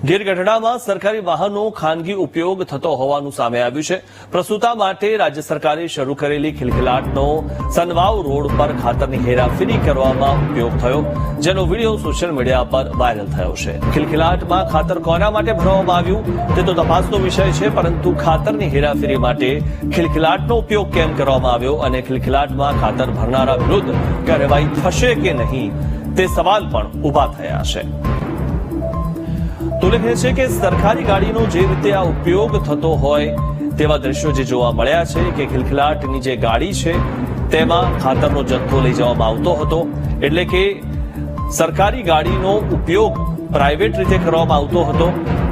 ગીર ગઢડામાં સરકારી વાહનો ખાનગી ઉપયોગ થતો હોવાનું સામે આવ્યું છે। પ્રસૂતા માટે રાજ્ય સરકારે શરૂ કરેલી ખિલખિલાટનો સનવાવ રોડ પર ખાતરની હેરાફેરી કરવામાં ઉપયોગ થયો, જેનો વિડીયો સોશિયલ મીડિયા પર વાયરલ થયો છે। ખિલખિલાટમાં ખાતર કોના માટે ભરવામાં આવ્યું તે તો તપાસનો વિષય છે, પરંતુ ખાતરની હેરાફેરી માટે ખિલખિલાટનો ઉપયોગ કેમ કરવામાં આવ્યો અને ખિલખિલાટમાં ખાતર ભરનારા વિરુદ્ધ કાર્યવાહી થશે કે નહીં તે સવાલ પણ ઉભા થયા છે। ઉલ્લેખનીય છે કે સરકારી ગાડીનો જે રીતે આ ઉપયોગ થતો હોય તેવા દ્રશ્યો જે જોવા મળ્યા છે કે ખિલખિલાટની જે ગાડી છે તેમાં ખાતરનો જથ્થો લઈ જવામાં આવતો હતો, એટલે કે સરકારી ગાડીનો ઉપયોગ પ્રાઇવેટ રીતે કરવામાં આવતો હતો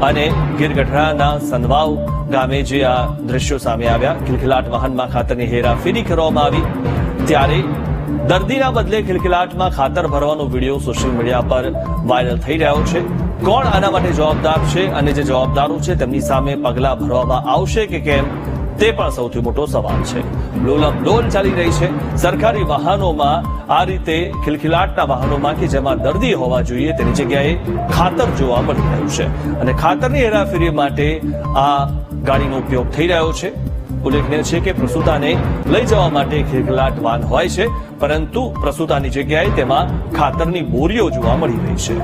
અને ગીર ગઢડાના સનવાવ ગામે જે આ દ્રશ્યો સામે આવ્યા, ખિલખિલાટ વાહનમાં ખાતરની હેરાફેરી કરવામાં આવી, ત્યારે દર્દીના બદલે ખિલખિલાટમાં ખાતર ભરવાનો વિડીયો સોશિયલ મીડિયા પર વાયરલ થઈ રહ્યો છે। કોણ આના માટે જવાબદાર છે અને જે જવાબદારો છે તેમની સામે પગલાં ભરવામાં આવશે કે કેમ તે પણ સૌથી મોટો સવાલ છે। ડોલ ચાલી રહી છે સરકારી વાહનોમાં, આ રીતે ખિલખિલાટના વાહનોમાં કે જેમાં દર્દી હોવા જોઈએ તેની જગ્યાએ ખાતર જોવા મળી રહ્યું છે અને ખાતરની હેરાફેરી માટે આ ગાડીનો ઉપયોગ થઈ રહ્યો છે। ઉલ્લેખનીય છે કે પ્રસૂતાને લઈ જવા માટે ખિલખિલાટ વાહન હોય છે, પરંતુ પ્રસૂતાની જગ્યાએ તેમાં ખાતરની બોરીઓ જોવા મળી રહી છે।